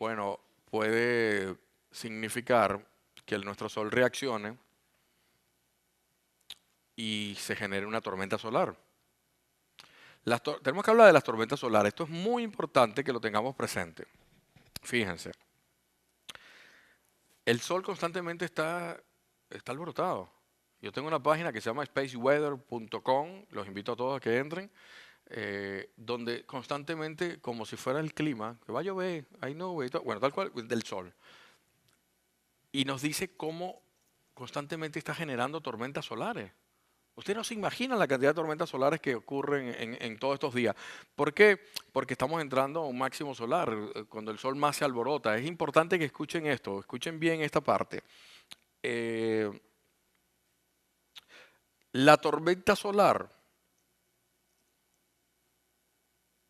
Bueno, puede significar que nuestro Sol reaccione y se genere una tormenta solar. Tenemos que hablar de las tormentas solares. Esto es muy importante que lo tengamos presente. Fíjense, el Sol constantemente está alborotado. Yo tengo una página que se llama spaceweather.com, los invito a todos a que entren, donde constantemente, como si fuera el clima, que va a llover, hay nubes, bueno, tal cual, del Sol. Y nos dice cómo constantemente está generando tormentas solares. Usted no se imagina la cantidad de tormentas solares que ocurren en todos estos días. ¿Por qué? Porque estamos entrando a un máximo solar, cuando el sol más se alborota. Es importante que escuchen esto, escuchen bien esta parte. Eh, la tormenta solar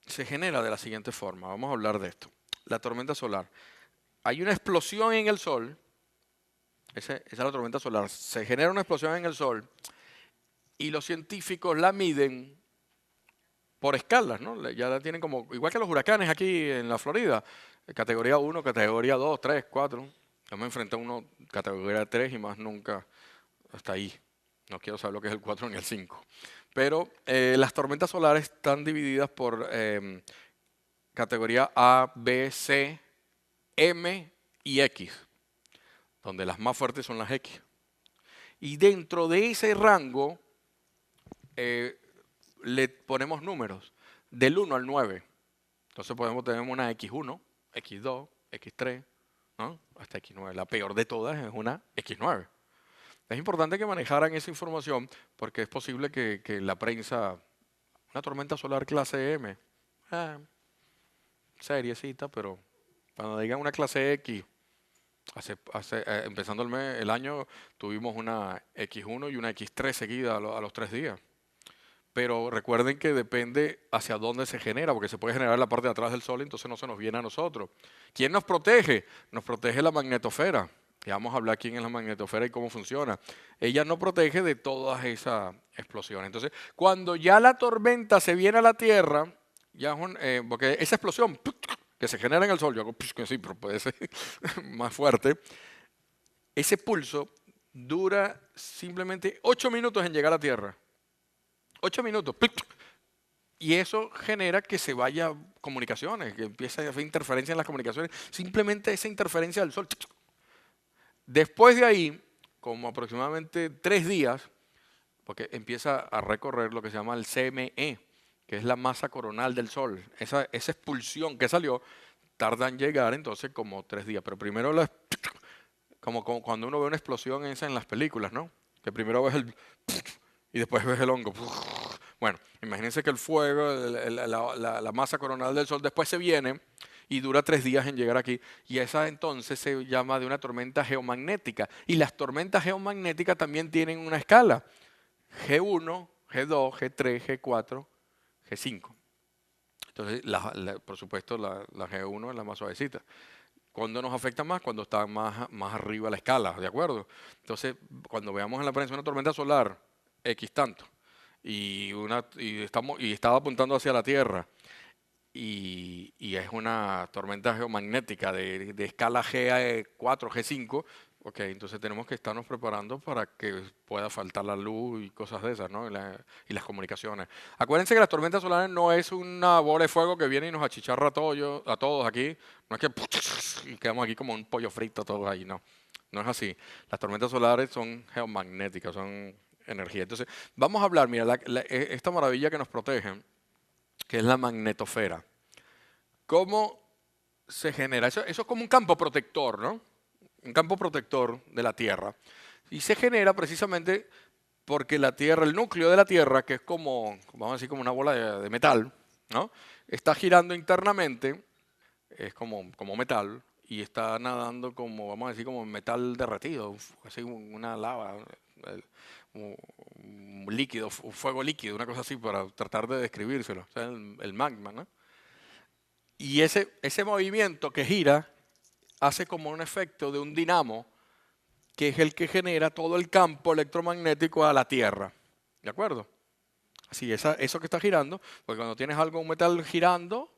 se genera de la siguiente forma. Vamos a hablar de esto. La tormenta solar. Hay una explosión en el sol. Esa es la tormenta solar. Se genera una explosión en el sol y los científicos la miden por escalas, ¿no? Ya la tienen como, igual que los huracanes aquí en la Florida, categoría 1, categoría 2, 3, 4. Yo me enfrenté a uno categoría 3 y más nunca hasta ahí. No quiero saber lo que es el 4 ni el 5. Pero las tormentas solares están divididas por categoría A, B, C, M y X, donde las más fuertes son las X. Y dentro de ese rango le ponemos números, del 1 al 9. Entonces podemos tener una X1, X2, X3, ¿no? Hasta X9. La peor de todas es una X9. Es importante que manejaran esa información porque es posible que la prensa, una tormenta solar clase M, seriecita, pero cuando digan una clase X, empezando el año, tuvimos una X1 y una X3 seguida a los 3 días. Pero recuerden que depende hacia dónde se genera, porque se puede generar en la parte de atrás del Sol, entonces no se nos viene a nosotros. ¿Quién nos protege? Nos protege la magnetosfera. Ya vamos a hablar quién es la magnetosfera y cómo funciona. Ella nos protege de todas esas explosiones. Entonces, cuando ya la tormenta se viene a la Tierra, ya porque esa explosión que se genera en el Sol, yo hago que sí, pero puede ser más fuerte, ese pulso dura simplemente 8 minutos en llegar a Tierra. 8 minutos. Y eso genera que se vaya comunicaciones, que empiece a haber interferencia en las comunicaciones. Simplemente esa interferencia del sol. Después de ahí, como aproximadamente 3 días, porque empieza a recorrer lo que se llama el CME, que es la masa coronal del sol. Esa expulsión que salió tarda en llegar entonces como 3 días. Pero primero, como cuando uno ve una explosión esa en las películas, ¿no? Que primero ves y después ves el hongo. Bueno, imagínense que el fuego, la masa coronal del Sol, después se viene y dura 3 días en llegar aquí. Y esa entonces se llama de una tormenta geomagnética. Y las tormentas geomagnéticas también tienen una escala. G1, G2, G3, G4, G5. Entonces, por supuesto, la G1 es la más suavecita. ¿Cuándo nos afecta más? Cuando está más arriba la escala, ¿de acuerdo? Entonces, cuando veamos en la prensa una tormenta solar, X tanto, y estaba apuntando hacia la Tierra, y es una tormenta geomagnética de escala G4, G5, ok, entonces tenemos que estarnos preparando para que pueda faltar la luz y cosas de esas, ¿no? Y las comunicaciones. Acuérdense que las tormentas solares no es una bola de fuego que viene y nos achicharra a todos aquí, no es que y quedamos aquí como un pollo frito todos ahí, no, no es así. Las tormentas solares son geomagnéticas, son energía. Entonces, vamos a hablar, mira, esta maravilla que nos protege, que es la magnetosfera. ¿Cómo se genera? Eso es como un campo protector, ¿no? Un campo protector de la Tierra. Y se genera precisamente porque la Tierra, el núcleo de la Tierra, que es como, vamos a decir, como una bola de metal, ¿no? Está girando internamente, es como metal, y está nadando como, vamos a decir, como metal derretido, así una lava, un líquido, un fuego líquido, una cosa así, para tratar de describírselo, o sea, el magma, ¿no? Y ese movimiento que gira hace como un efecto de un dinamo, que es el que genera todo el campo electromagnético a la Tierra. ¿De acuerdo? Así, eso que está girando, porque cuando tienes algo, un metal girando,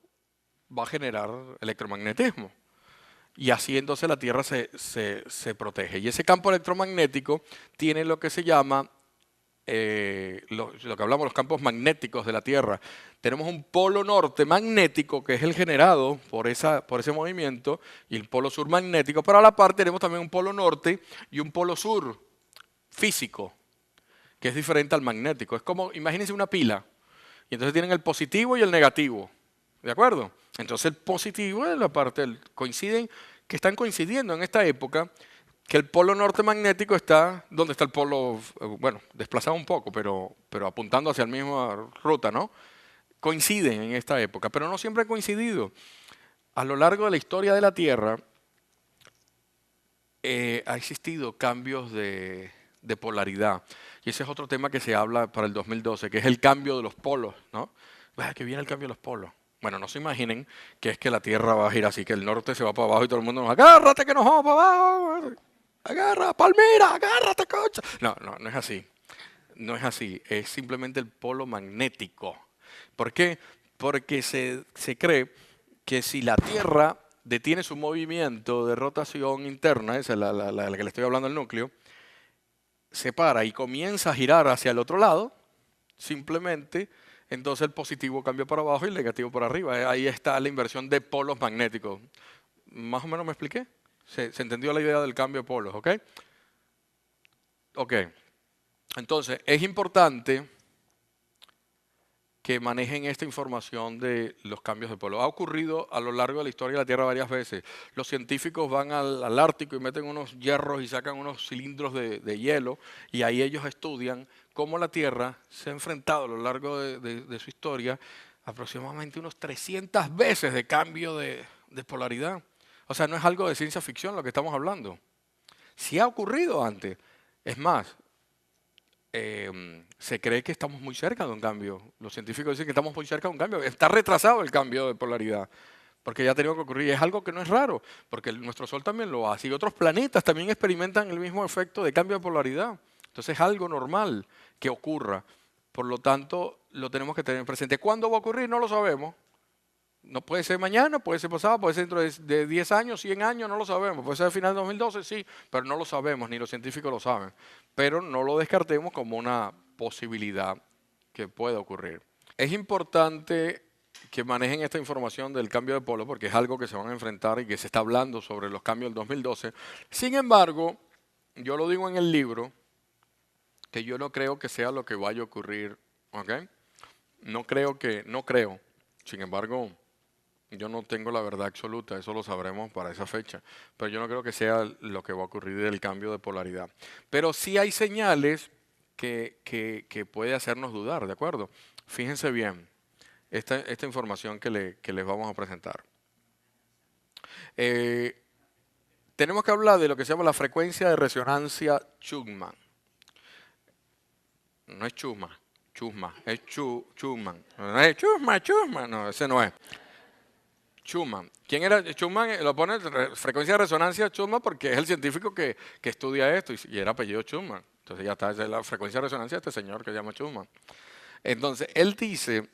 va a generar electromagnetismo. y así entonces la Tierra se protege. Y ese campo electromagnético tiene lo que se llama, lo que hablamos, los campos magnéticos de la Tierra. Tenemos un polo norte magnético, que es el generado por ese movimiento, y el polo sur magnético, pero a la par tenemos también un polo norte y un polo sur físico, que es diferente al magnético. Es como, imagínense una pila, y entonces tienen el positivo y el negativo, ¿de acuerdo? Entonces el positivo es la parte, que están coincidiendo en esta época, que el polo norte magnético está donde está el polo, bueno, desplazado un poco, pero apuntando hacia la misma ruta, ¿no? Coinciden en esta época, pero no siempre han coincidido. A lo largo de la historia de la Tierra ha existido cambios de polaridad. Y ese es otro tema que se habla para el 2012, que es el cambio de los polos, ¿no? Que viene el cambio de los polos. Bueno, no se imaginen que es que la Tierra va a girar así, que el norte se va para abajo y todo el mundo nos agárrate que nos vamos para abajo. Agarra, Palmira, agárrate, cocha. No, no, no es así. No es así. Es simplemente el polo magnético. ¿Por qué? Porque se cree que si la Tierra detiene su movimiento de rotación interna, esa es la que le estoy hablando al núcleo, se para y comienza a girar hacia el otro lado, simplemente, entonces el positivo cambia para abajo y el negativo para arriba. Ahí está la inversión de polos magnéticos. ¿Más o menos me expliqué? ¿Se entendió la idea del cambio de polos? ¿Ok? Ok. Entonces, es importante que manejen esta información de los cambios de polo. Ha ocurrido a lo largo de la historia de la Tierra varias veces. Los científicos van al Ártico y meten unos hierros y sacan unos cilindros de hielo y ahí ellos estudian cómo la Tierra se ha enfrentado a lo largo de su historia aproximadamente unos 300 veces de cambio de polaridad. O sea, no es algo de ciencia ficción lo que estamos hablando. Sí ha ocurrido antes. Es más, se cree que estamos muy cerca de un cambio. Los científicos dicen que estamos muy cerca de un cambio. Está retrasado el cambio de polaridad, porque ya ha tenido que ocurrir. Y es algo que no es raro, porque nuestro Sol también lo hace. Y otros planetas también experimentan el mismo efecto de cambio de polaridad. Entonces es algo normal que ocurra. Por lo tanto, lo tenemos que tener presente. ¿Cuándo va a ocurrir? No lo sabemos. No puede ser mañana, puede ser pasado, puede ser dentro de 10 años, 100 años, no lo sabemos. Puede ser al final de 2012, sí, pero no lo sabemos, ni los científicos lo saben. Pero no lo descartemos como una posibilidad que pueda ocurrir. Es importante que manejen esta información del cambio de polo porque es algo que se van a enfrentar y que se está hablando sobre los cambios del 2012. Sin embargo, yo lo digo en el libro, que yo no creo que sea lo que vaya a ocurrir, ¿ok? No creo. Sin embargo, yo no tengo la verdad absoluta, eso lo sabremos para esa fecha, pero yo no creo que sea lo que va a ocurrir del cambio de polaridad. Pero sí hay señales que puede hacernos dudar, ¿de acuerdo? Fíjense bien, esta información que les vamos a presentar. Tenemos que hablar de lo que se llama la frecuencia de resonancia Schumann. No es Schumann, es Schumann. No es Schumann, no, ese no es. Schumann. ¿Quién era Schumann? Lo pone frecuencia de resonancia Schumann porque es el científico que estudia esto y era apellido Schumann. Entonces ya está, esa es la frecuencia de resonancia de este señor que se llama Schumann. Entonces, él dice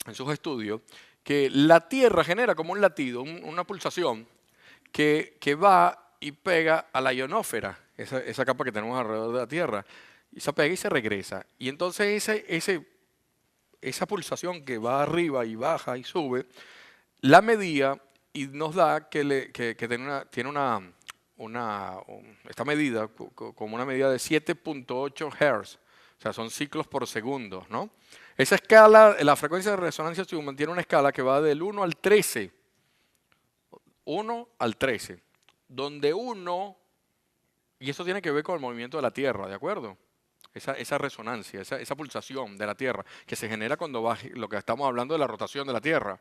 en sus estudios que la Tierra genera como un latido, una pulsación que va y pega a la ionósfera, esa capa que tenemos alrededor de la Tierra, y se pega y se regresa. Y entonces esa pulsación que va arriba y baja y sube, la medía y nos da que está medida como una medida de 7.8 Hz, o sea, son ciclos por segundo, ¿no? Esa escala, la frecuencia de resonancia Schumann tiene una escala que va del 1 al 13, 1 al 13, donde 1, y eso tiene que ver con el movimiento de la Tierra, ¿de acuerdo? Esa resonancia, esa pulsación de la Tierra que se genera cuando va, lo que estamos hablando de la rotación de la Tierra.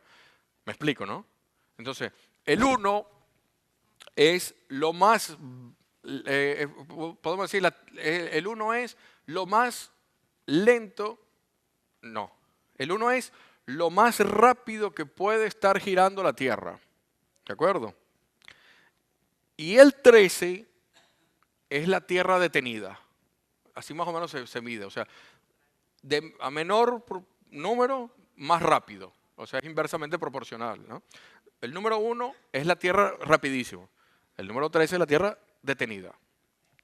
¿Me explico, no? Entonces, el 1 es lo más, podemos decir, el 1 es lo más lento, no. El 1 es lo más rápido que puede estar girando la Tierra. ¿De acuerdo? Y el 13 es la Tierra detenida. Así más o menos se mide. O sea, a menor número, más rápido. O sea, es inversamente proporcional, ¿no? El número 1 es la Tierra rapidísimo. El número 3 es la Tierra detenida.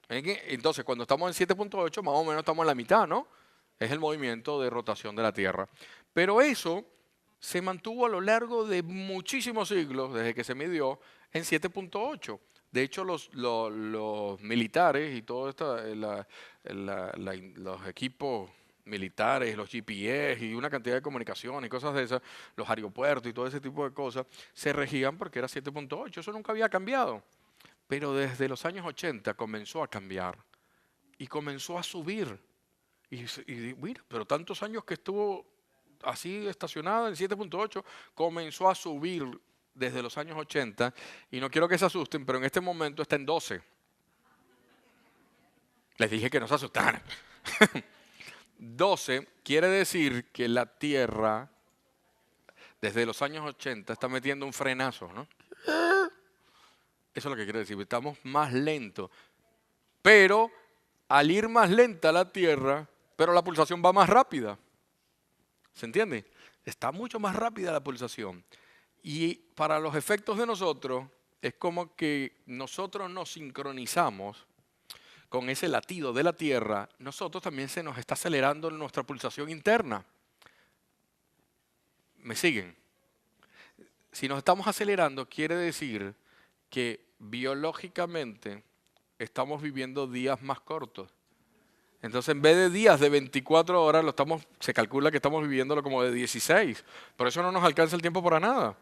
Entonces, cuando estamos en 7.8, más o menos estamos en la mitad, ¿no? Es el movimiento de rotación de la Tierra. Pero eso se mantuvo a lo largo de muchísimos siglos, desde que se midió, en 7.8. De hecho, los militares y todos los equipos militares, los GPS y una cantidad de comunicaciones y cosas de esas, los aeropuertos y todo ese tipo de cosas, se regían porque era 7.8. Eso nunca había cambiado. Pero desde los años 80 comenzó a cambiar y comenzó a subir. Mira, pero tantos años que estuvo así estacionada en 7.8, comenzó a subir desde los años 80 y no quiero que se asusten, pero en este momento está en 12. Les dije que no se asustaran. 12 quiere decir que la Tierra desde los años 80 está metiendo un frenazo, ¿no? Eso es lo que quiere decir, estamos más lentos. Pero al ir más lenta la Tierra, pero la pulsación va más rápida. ¿Se entiende? Está mucho más rápida la pulsación. Y para los efectos de nosotros, es como que nosotros nos sincronizamos con ese latido de la Tierra. Nosotros también se nos está acelerando nuestra pulsación interna. ¿Me siguen? Si nos estamos acelerando, quiere decir que biológicamente estamos viviendo días más cortos. Entonces, en vez de días de 24 horas, se calcula que estamos viviéndolo como de 16. Por eso no nos alcanza el tiempo para nada.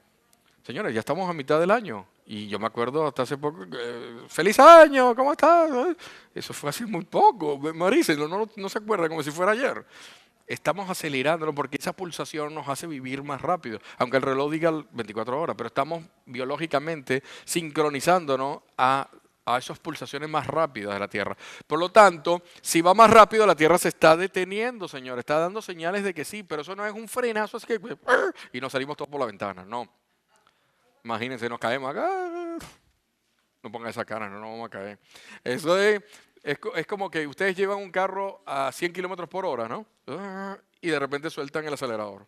Señores, ya estamos a mitad del año. Y yo me acuerdo hasta hace poco, ¡feliz año! ¿Cómo estás? Eso fue hace muy poco. Marisa, no se acuerda como si fuera ayer. Estamos acelerándolo porque esa pulsación nos hace vivir más rápido. Aunque el reloj diga 24 horas, pero estamos biológicamente sincronizándonos a esas pulsaciones más rápidas de la Tierra. Por lo tanto, si va más rápido, la Tierra se está deteniendo, señor. Está dando señales de que sí, pero eso no es un frenazo, es que y nos salimos todos por la ventana. No. Imagínense, nos caemos acá. No pongan esa cara, no nos vamos a caer. Eso es como que ustedes llevan un carro a 100 kilómetros por hora, ¿no? Y de repente sueltan el acelerador.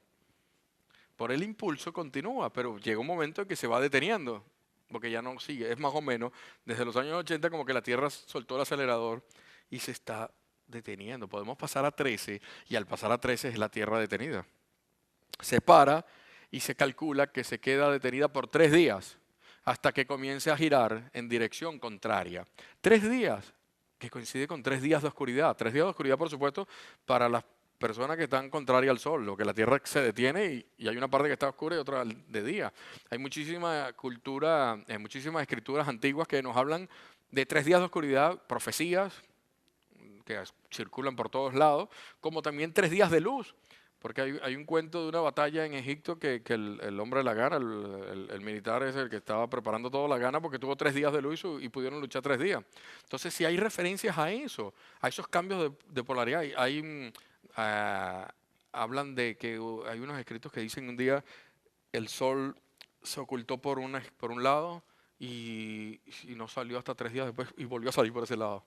Por el impulso continúa, pero llega un momento en que se va deteniendo, porque ya no sigue. Es más o menos, desde los años 80 como que la Tierra soltó el acelerador y se está deteniendo. Podemos pasar a 13 y al pasar a 13 es la Tierra detenida. Se para y se calcula que se queda detenida por 3 días hasta que comience a girar en dirección contraria. 3 días, que coincide con 3 días de oscuridad. 3 días de oscuridad, por supuesto, para las personas que están contrarias al sol, lo que la Tierra se detiene y hay una parte que está oscura y otra de día. Hay muchísima cultura, muchísimas escrituras antiguas que nos hablan de 3 días de oscuridad, profecías que circulan por todos lados, como también 3 días de luz. Porque hay un cuento de una batalla en Egipto que el hombre la gana, el militar es el que estaba preparando todo la gana porque tuvo 3 días de luz y pudieron luchar 3 días. Entonces, si hay referencias a eso, a esos cambios de polaridad, hablan de que hay unos escritos que dicen un día el sol se ocultó por un lado y no salió hasta 3 días después y volvió a salir por ese lado.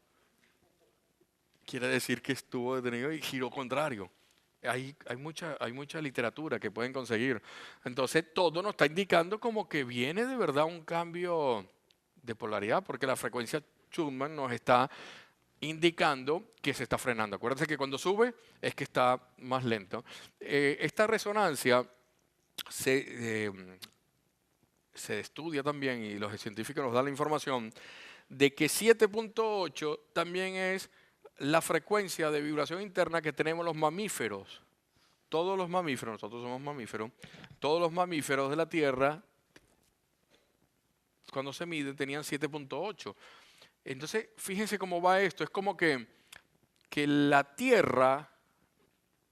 Quiere decir que estuvo detenido y giró contrario. Hay mucha literatura que pueden conseguir. Entonces, todo nos está indicando como que viene de verdad un cambio de polaridad, porque la frecuencia Schumann nos está indicando que se está frenando. Acuérdense que cuando sube es que está más lento. Esta resonancia se estudia también, y los científicos nos dan la información, de que 7.8 también es la frecuencia de vibración interna que tenemos los mamíferos. Todos los mamíferos, nosotros somos mamíferos, todos los mamíferos de la Tierra, cuando se mide, tenían 7.8. Entonces, fíjense cómo va esto. Es como que la Tierra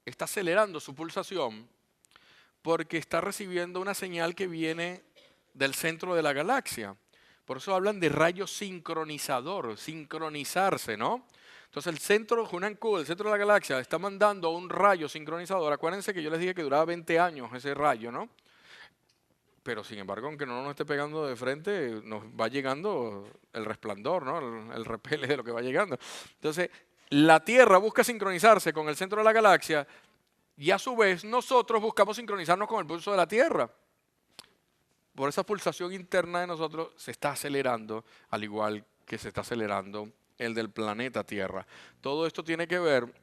está acelerando su pulsación porque está recibiendo una señal que viene del centro de la galaxia. Por eso hablan de rayo sincronizador, sincronizarse, ¿no? Entonces el centro, Hunan-Ku, el centro de la galaxia, está mandando un rayo sincronizador. Acuérdense que yo les dije que duraba 20 años ese rayo, ¿no? Pero sin embargo, aunque no nos esté pegando de frente, nos va llegando el resplandor, ¿no? El repele de lo que va llegando. Entonces, la Tierra busca sincronizarse con el centro de la galaxia Y a su vez, nosotros buscamos sincronizarnos con el pulso de la Tierra. Por esa pulsación interna de nosotros se está acelerando, al igual que se está acelerando el del planeta Tierra. Todo esto tiene que ver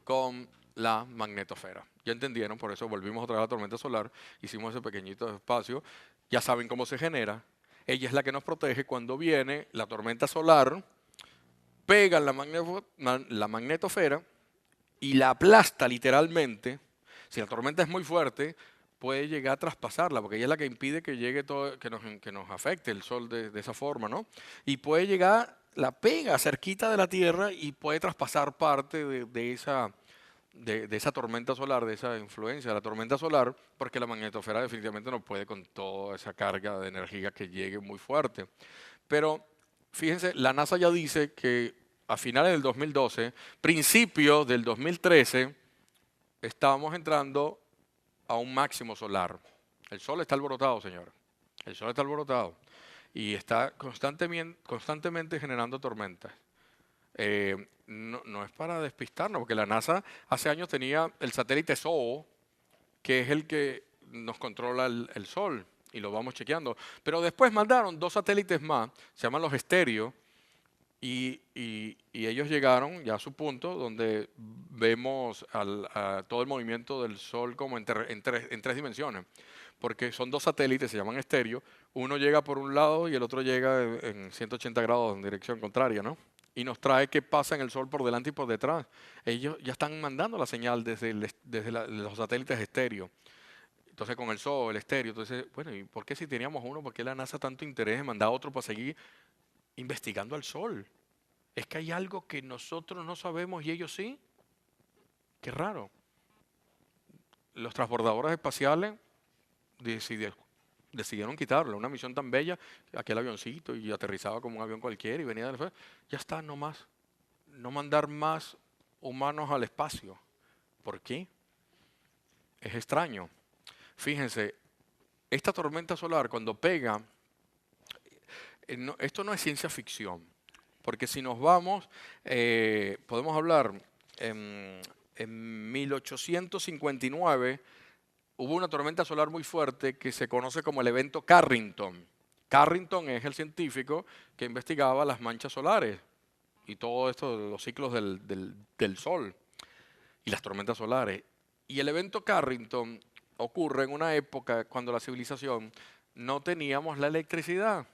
con la magnetosfera. Ya entendieron, por eso volvimos otra vez a la tormenta solar, hicimos ese pequeñito espacio, ya saben cómo se genera. Ella es la que nos protege cuando viene la tormenta solar, pega en la magnetosfera y la aplasta literalmente. Si la tormenta es muy fuerte, puede llegar a traspasarla, porque ella es la que impide que llegue todo, que nos afecte el sol de esa forma, ¿no? Y puede llegar, la pega cerquita de la Tierra y puede traspasar parte de esa tormenta solar, de esa influencia de la tormenta solar, porque la magnetosfera definitivamente no puede con toda esa carga de energía que llegue muy fuerte. Pero fíjense, la NASA ya dice que a finales del 2012, principios del 2013, estábamos entrando a un máximo solar. El sol está alborotado, señor. El sol está alborotado y está constantemente generando tormentas. No es para despistarnos, porque la NASA hace años tenía el satélite SOHO, que es el que nos controla el sol, y lo vamos chequeando. Pero después mandaron 2 satélites más, se llaman los estéreos, y ellos llegaron ya a su punto donde vemos a todo el movimiento del Sol como en 3 dimensiones, porque son 2 satélites, se llaman estéreo, uno llega por un lado y el otro llega en 180 grados en dirección contraria, ¿no? Y nos trae qué pasa en el Sol por delante y por detrás. Ellos ya están mandando la señal desde los satélites estéreo. Entonces con el Sol, el estéreo, entonces, bueno, ¿y por qué si teníamos uno, por qué la NASA tanto interés en mandar otro para seguir investigando al Sol? Es que hay algo que nosotros no sabemos y ellos sí. Qué raro. Los transbordadores espaciales decidieron quitarlo. Una misión tan bella, aquel avioncito, y aterrizaba como un avión cualquiera y venía del espacio. Ya está, no más. No mandar más humanos al espacio. ¿Por qué? Es extraño. Fíjense, esta tormenta solar cuando pega, esto no es ciencia ficción. Porque si nos vamos, podemos hablar, en 1859 hubo una tormenta solar muy fuerte que se conoce como el evento Carrington. Carrington es el científico que investigaba las manchas solares y todo esto de los ciclos del Sol y las tormentas solares. Y el evento Carrington ocurre en una época cuando la civilización no teníamos la electricidad.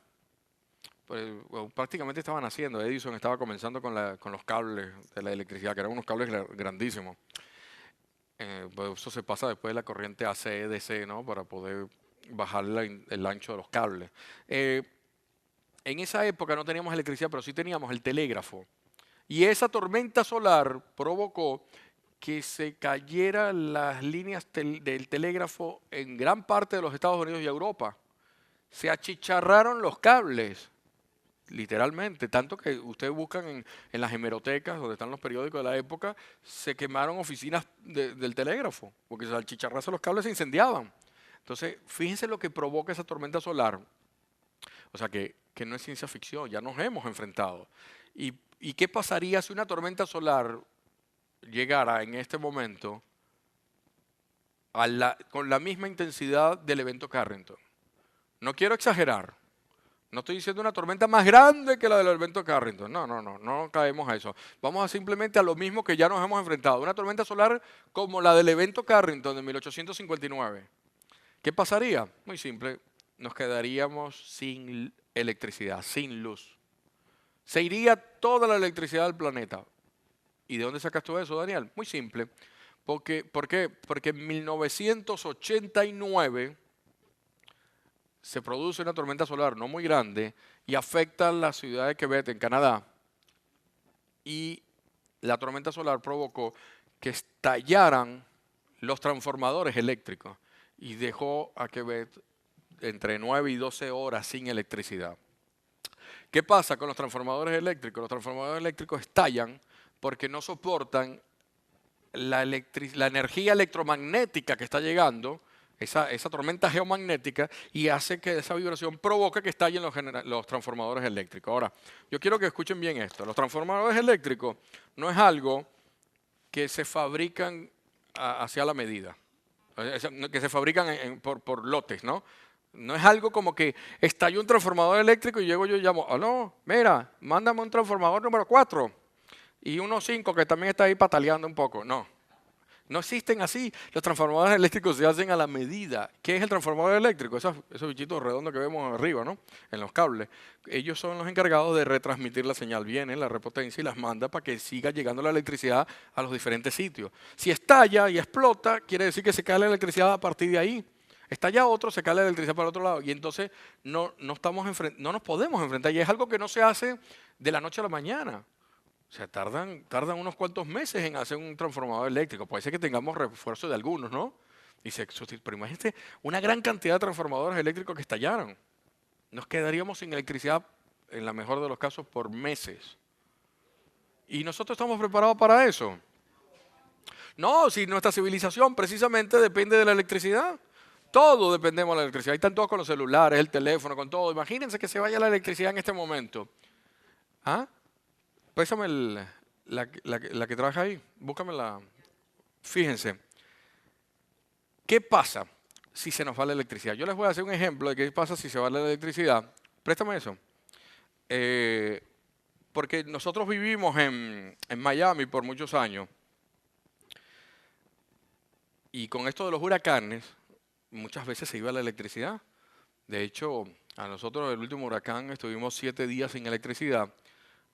Pues, bueno, prácticamente estaban haciendo. Edison estaba comenzando con los cables de la electricidad, que eran unos cables grandísimos. Pues eso se pasa después de la corriente AC, DC, ¿no? Para poder bajar el ancho de los cables. En esa época no teníamos electricidad, pero sí teníamos el telégrafo. Y esa tormenta solar provocó que se cayeran las líneas del telégrafo en gran parte de los Estados Unidos y Europa. Se achicharraron los cables. Literalmente, tanto que ustedes buscan en las hemerotecas, donde están los periódicos de la época, se quemaron oficinas del telégrafo, porque al chicharrarse los cables se incendiaban. Entonces, fíjense lo que provoca esa tormenta solar. O sea, que no es ciencia ficción, ya nos hemos enfrentado. ¿Y qué pasaría si una tormenta solar llegara en este momento con la misma intensidad del evento Carrington? No quiero exagerar. No estoy diciendo una tormenta más grande que la del evento Carrington. No caemos a eso. Vamos a simplemente a lo mismo que ya nos hemos enfrentado. Una tormenta solar como la del evento Carrington de 1859. ¿Qué pasaría? Muy simple. Nos quedaríamos sin electricidad, sin luz. Se iría toda la electricidad del planeta. ¿Y de dónde sacas tú eso, Daniel? Muy simple. ¿Por qué? Porque en 1989 se produce una tormenta solar no muy grande y afecta a la ciudad de Quebec, en Canadá. Y la tormenta solar provocó que estallaran los transformadores eléctricos y dejó a Quebec entre 9 y 12 horas sin electricidad. ¿Qué pasa con los transformadores eléctricos? Los transformadores eléctricos estallan porque no soportan la energía electromagnética que está llegando, esa tormenta geomagnética, y hace que esa vibración provoque que estallen los transformadores eléctricos. Ahora, yo quiero que escuchen bien esto. Los transformadores eléctricos no es algo que se fabrican hacia la medida, que se fabrican por lotes, ¿no? No es algo como que estalló un transformador eléctrico y llego yo y llamo, aló, mira, mándame un transformador número 4 y uno 5 que también está ahí pataleando un poco. No, no existen así. Los transformadores eléctricos se hacen a la medida. ¿Qué es el transformador eléctrico? Esos bichitos redondos que vemos arriba, ¿no? En los cables. Ellos son los encargados de retransmitir la señal. Viene, la repotencia y las manda para que siga llegando la electricidad a los diferentes sitios. Si estalla y explota, quiere decir que se cae la electricidad a partir de ahí. Estalla otro, se cae la electricidad para el otro lado. Y entonces no nos podemos enfrentar. Y es algo que no se hace de la noche a la mañana. O sea, tardan unos cuantos meses en hacer un transformador eléctrico. Puede ser que tengamos refuerzo de algunos, ¿no? Pero imagínate una gran cantidad de transformadores eléctricos que estallaron. Nos quedaríamos sin electricidad, en la mejor de los casos, por meses. ¿Y nosotros estamos preparados para eso? No, si nuestra civilización precisamente depende de la electricidad. Todo dependemos de la electricidad. Ahí están todos con los celulares, el teléfono, con todo. Imagínense que se vaya la electricidad en este momento. ¿Ah? Pésame la que trabaja ahí, búscamela. Fíjense, ¿qué pasa si se nos va la electricidad? Yo les voy a hacer un ejemplo de qué pasa si se va la electricidad. Préstame eso. Porque nosotros vivimos en Miami por muchos años. Y con esto de los huracanes, muchas veces se iba la electricidad. De hecho, a nosotros el último huracán estuvimos 7 días sin electricidad.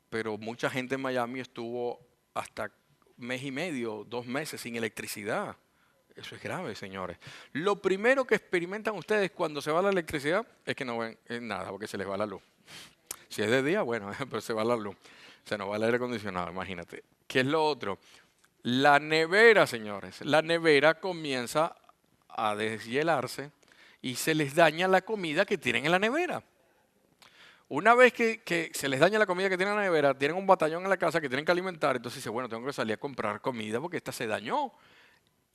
Pero mucha gente en Miami estuvo hasta mes y medio, 2 meses sin electricidad. Eso es grave, señores. Lo primero que experimentan ustedes cuando se va la electricidad es que no ven nada, porque se les va la luz. Si es de día, bueno, pero se va la luz. Se nos va el aire acondicionado, imagínate. ¿Qué es lo otro? La nevera, señores. La nevera comienza a deshielarse y se les daña la comida que tienen en la nevera. Una vez que se les daña la comida que tienen en la nevera, tienen un batallón en la casa que tienen que alimentar, entonces dice, bueno, tengo que salir a comprar comida porque esta se dañó.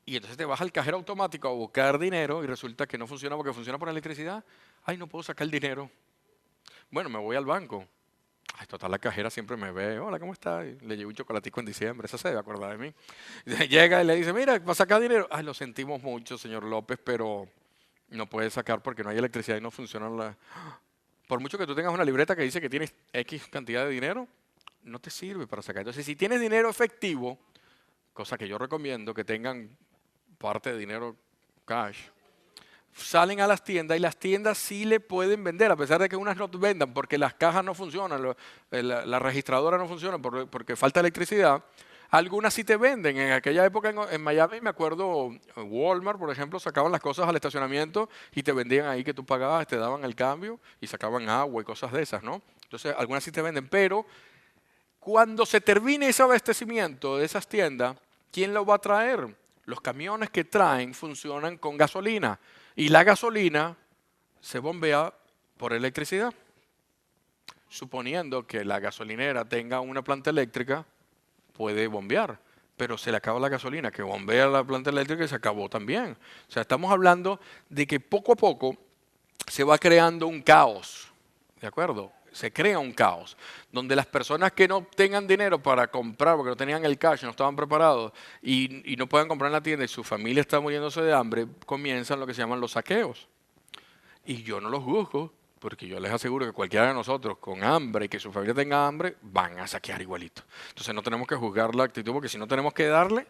Y entonces te vas al cajero automático a buscar dinero y resulta que no funciona porque funciona por electricidad. Ay, no puedo sacar el dinero. Bueno, me voy al banco. Ay, total, la cajera siempre me ve, hola, ¿cómo está? Y le llevo un chocolatico en diciembre, esa se debe acordar de mí. Y llega y le dice, mira, ¿va a sacar dinero? Ay, lo sentimos mucho, señor López, pero no puede sacar porque no hay electricidad y no funciona la... Por mucho que tú tengas una libreta que dice que tienes X cantidad de dinero, no te sirve para sacar. Entonces, si tienes dinero efectivo, cosa que yo recomiendo que tengan parte de dinero cash, salen a las tiendas y las tiendas sí le pueden vender, a pesar de que unas no vendan porque las cajas no funcionan, la registradora no funciona porque falta electricidad. Algunas sí te venden. En aquella época en Miami, me acuerdo, Walmart, por ejemplo, sacaban las cosas al estacionamiento y te vendían ahí que tú pagabas, te daban el cambio y sacaban agua y cosas de esas, ¿no? Entonces, algunas sí te venden, pero cuando se termine ese abastecimiento de esas tiendas, ¿quién lo va a traer? Los camiones que traen funcionan con gasolina y la gasolina se bombea por electricidad. Suponiendo que la gasolinera tenga una planta eléctrica, puede bombear, pero se le acaba la gasolina, que bombea la planta eléctrica y se acabó también. O sea, estamos hablando de que poco a poco se va creando un caos, ¿de acuerdo? Se crea un caos, donde las personas que no tengan dinero para comprar, porque no tenían el cash, no estaban preparados, y no puedan comprar en la tienda y su familia está muriéndose de hambre, comienzan lo que se llaman los saqueos. Y yo no los juzgo, porque yo les aseguro que cualquiera de nosotros con hambre y que su familia tenga hambre, van a saquear igualito. Entonces no tenemos que juzgar la actitud, porque si no tenemos que darle,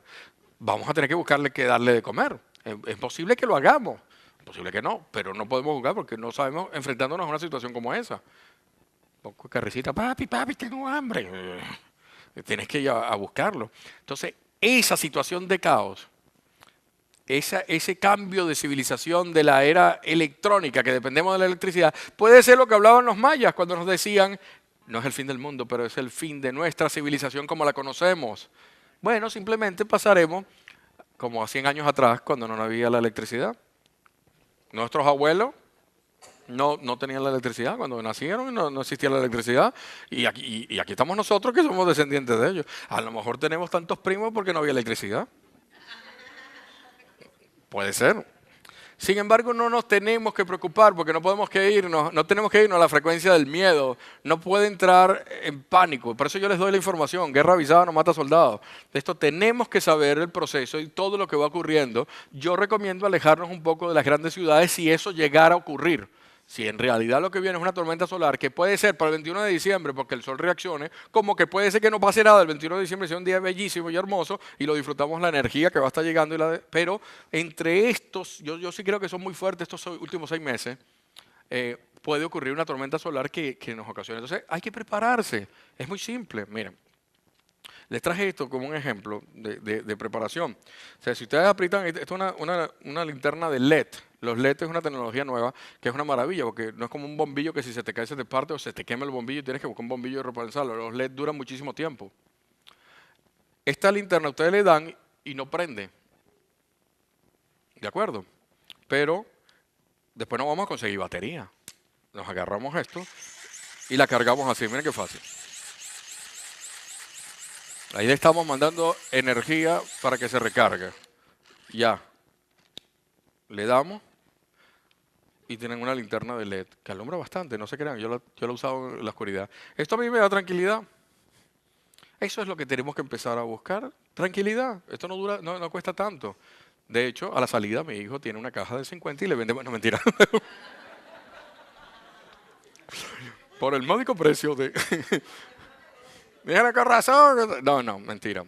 vamos a tener que buscarle qué darle de comer. Es posible que lo hagamos, es posible que no, pero no podemos juzgar porque no sabemos enfrentándonos a una situación como esa. Un poco de carricita, papi, tengo hambre. Tienes que ir a buscarlo. Entonces, esa situación de caos, ese cambio de civilización de la era electrónica, que dependemos de la electricidad, puede ser lo que hablaban los mayas cuando nos decían, no es el fin del mundo, pero es el fin de nuestra civilización como la conocemos. Bueno, simplemente pasaremos como a 100 años atrás, cuando no había la electricidad. Nuestros abuelos no tenían la electricidad cuando nacieron, no existía la electricidad, y aquí estamos nosotros que somos descendientes de ellos. A lo mejor tenemos tantos primos porque no había electricidad. Puede ser. Sin embargo, no nos tenemos que preocupar porque no tenemos que irnos a la frecuencia del miedo. No puede entrar en pánico. Por eso yo les doy la información. Guerra avisada no mata soldados. De esto tenemos que saber el proceso y todo lo que va ocurriendo. Yo recomiendo alejarnos un poco de las grandes ciudades si eso llegara a ocurrir. Si en realidad lo que viene es una tormenta solar, que puede ser para el 21 de diciembre porque el sol reaccione, como que puede ser que no pase nada, el 21 de diciembre sea un día bellísimo y hermoso y lo disfrutamos la energía que va a estar llegando. Pero entre estos, yo sí creo que son muy fuertes estos últimos 6 meses, puede ocurrir una tormenta solar que nos ocasione. Entonces hay que prepararse, es muy simple, miren. Les traje esto como un ejemplo de preparación. O sea, si ustedes aprietan, esto es una linterna de LED. Los LED es una tecnología nueva que es una maravilla, porque no es como un bombillo que si se te cae se te parte o se te quema el bombillo y tienes que buscar un bombillo y reemplazarlo. Los LED duran muchísimo tiempo. Esta linterna ustedes le dan y no prende. ¿De acuerdo? Pero después no vamos a conseguir batería. Nos agarramos esto y la cargamos así. Miren qué fácil. Ahí le estamos mandando energía para que se recargue. Ya. Le damos y tienen una linterna de LED que alumbra bastante, no se crean, yo la he usado en la oscuridad. Esto a mí me da tranquilidad. Eso es lo que tenemos que empezar a buscar, tranquilidad. Esto no dura, no cuesta tanto. De hecho, a la salida mi hijo tiene una caja de 50 y le vende, bueno, mentira. Por el módico precio de... Mira qué razón. No, mentira.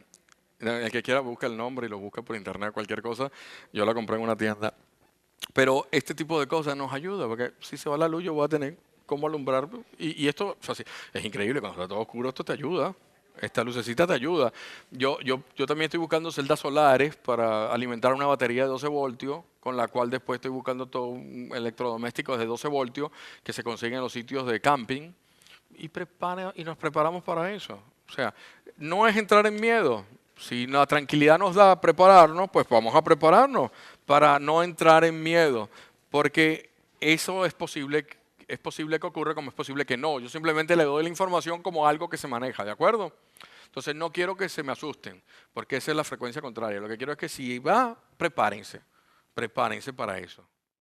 El que quiera busca el nombre y lo busca por internet, cualquier cosa. Yo la compré en una tienda. Pero este tipo de cosas nos ayuda, porque si se va la luz yo voy a tener cómo alumbrar. Y esto, o sea, es increíble, cuando está todo oscuro esto te ayuda. Esta lucecita te ayuda. Yo también estoy buscando celdas solares para alimentar una batería de 12 voltios, con la cual después estoy buscando todo un electrodoméstico de 12 voltios que se consiguen en los sitios de camping y nos preparamos para eso. O sea, no es entrar en miedo. Si la tranquilidad nos da prepararnos, pues vamos a prepararnos para no entrar en miedo, porque eso es posible que ocurra como es posible que no. Yo simplemente le doy la información como algo que se maneja, ¿de acuerdo? Entonces no quiero que se me asusten, porque esa es la frecuencia contraria. Lo que quiero es que si va, prepárense para eso.